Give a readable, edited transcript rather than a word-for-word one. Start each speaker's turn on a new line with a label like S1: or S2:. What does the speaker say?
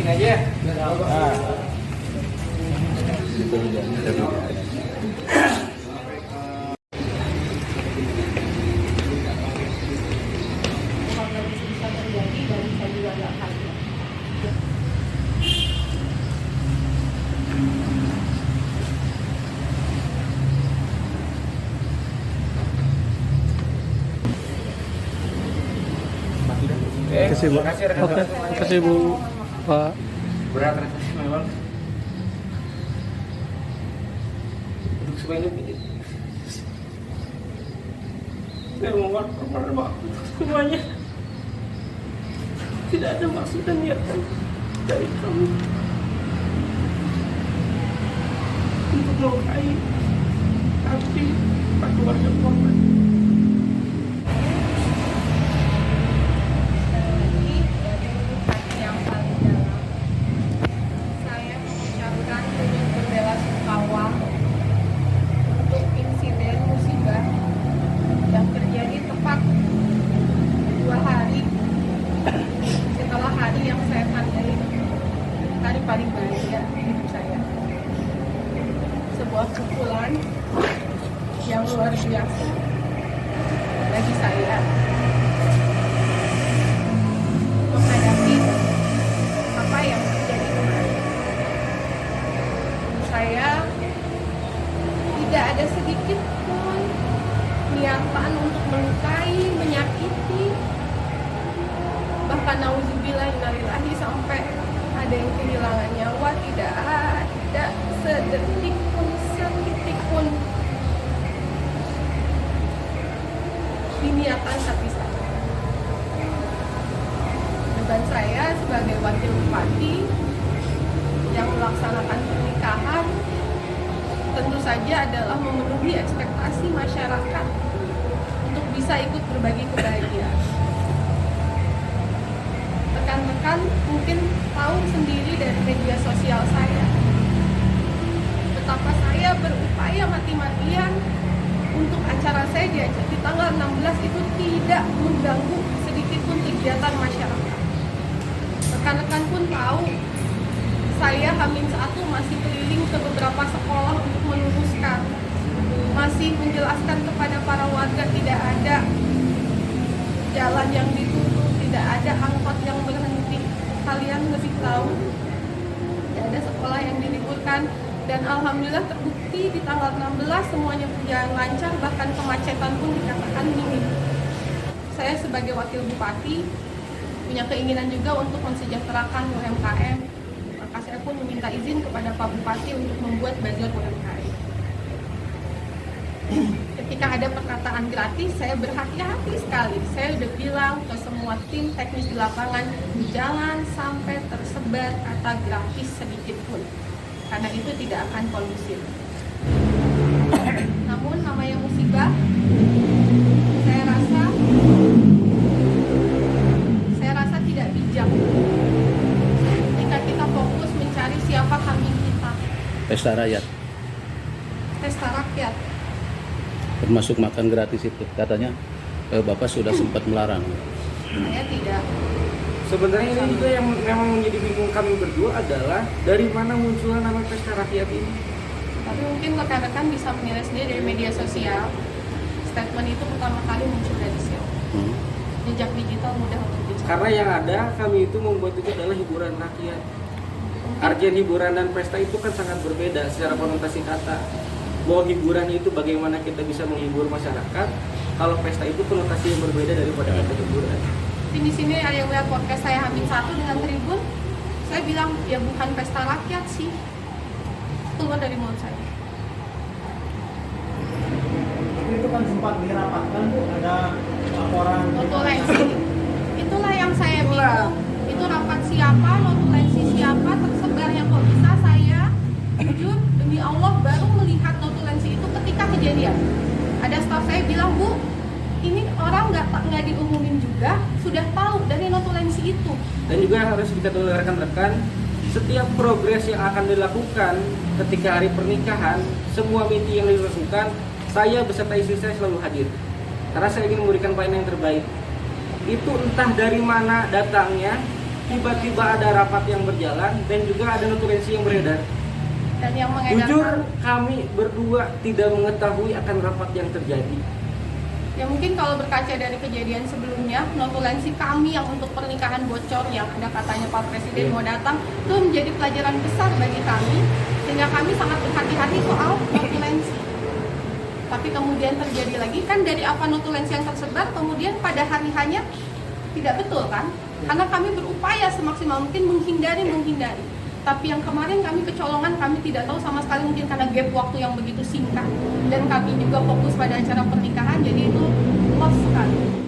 S1: Ini aja ya.
S2: Kasih Bu. Oke, kasih Bu. Pak.
S1: Berat rasanya memang. Duduk sebanyak ini. Saya mohon permohonan semuanya. Tidak ada maksud dan niatan dari kamu untuk melukai hati keluarga korban.
S3: Paling bahagia hidup saya. Sebuah pukulan yang luar biasa bagi saya menghadapi apa yang terjadi kemarin. Saya tidak ada sedikit pun niatan untuk melukai, menyakiti, bahkan nauzubillah innalillahi sampai ada yang kehilangan nyawa. Tidak ada sedetik pun, setitik pun diniatan hati saya. Beban saya sebagai wakil bupati yang melaksanakan pernikahan tentu saja adalah memenuhi ekspektasi masyarakat untuk bisa ikut berbagi kebahagiaan. Rekan-rekan mungkin tahu sendiri dari media sosial saya betapa saya berupaya mati-matian untuk acara saya di tanggal 16 itu tidak mengganggu sedikit pun kegiatan masyarakat. Rekan-rekan pun tahu saya H-1 masih keliling ke beberapa sekolah untuk meluruskan, masih menjelaskan kepada para warga tidak ada jalan yang ditutup, tidak ada angkot yang berhenti. Kalian lebih tahu, tidak ada sekolah yang diliburkan, dan alhamdulillah terbukti di tanggal 16 semuanya berjalan lancar, bahkan kemacetan pun dikatakan minim. Saya sebagai wakil bupati punya keinginan juga untuk mensejahterakan UMKM, maka saya pun meminta izin kepada Pak Bupati untuk membuat buzzer UMKM. Ketika ada perkataan gratis, saya berhati-hati sekali. Saya udah bilang ke semua tim teknis di lapangan, jangan sampai tersebar kata gratis sedikit pun, karena itu tidak akan kondusif. Namun namanya musibah, saya rasa tidak bijak ketika kita fokus mencari siapa kambing kita.
S2: Pesta rakyat.
S3: Pesta rakyat.
S2: Termasuk makan gratis itu. Katanya Bapak sudah sempat melarang.
S3: Saya tidak.
S1: Sebenarnya ini juga yang memang menjadi bingung kami berdua adalah dari mana munculnya nama pesta rakyat ini.
S3: Tapi mungkin rekan-rekan bisa menilai sendiri dari media sosial. Statement itu pertama kali muncul dari SEO. Jejak digital mudah untuk dicari.
S1: Karena yang ada kami itu membuat itu adalah hiburan rakyat. Artian hiburan dan pesta itu kan sangat berbeda secara konotasi kata. Bahwa hiburan itu bagaimana kita bisa menghibur masyarakat, kalau pesta itu konotasi yang berbeda daripada kata hiburan.
S3: Di sini ada yang lihat podcast saya H-1 dengan Tribun, saya bilang ya bukan pesta rakyat sih, keluar dari mulut saya.
S4: Itu kan sempat dirapatkan Bu, ada laporan
S3: Notulensi, itulah yang saya bingung. Itu rapat siapa, notulensi siapa, tersebarnya kok bisa. Saya jujur demi Allah baru melihat notulensi itu ketika kejadian. Ada staf saya bilang, Bu, ini orang nggak diumumin juga, sudah tahu dari notulensi itu.
S1: Dan juga harus diketahui oleh rekan-rekan, setiap progres yang akan dilakukan ketika hari pernikahan, semua meeting yang dilakukan, saya beserta istri saya selalu hadir. Karena saya ingin memberikan pelayanan yang terbaik. Itu entah dari mana datangnya, tiba-tiba ada rapat yang berjalan dan juga ada notulensi yang beredar.
S3: Dan yang
S1: Jujur
S3: mengedarkan,
S1: kami berdua tidak mengetahui akan rapat yang terjadi.
S3: ya mungkin kalau berkaca dari kejadian sebelumnya, notulensi kami yang untuk pernikahan bocor yang ada katanya Pak Presiden mau datang, itu menjadi pelajaran besar bagi kami, sehingga kami sangat berhati-hati soal notulensi. Tapi kemudian terjadi lagi, kan dari apa notulensi yang tersebar, kemudian pada hari hanya tidak betul kan? Karena kami berupaya semaksimal mungkin menghindari. Tapi yang kemarin kami kecolongan, kami tidak tahu sama sekali, mungkin karena gap waktu yang begitu singkat. Dan kami juga fokus pada acara pernikahan, jadi itu lost sekali.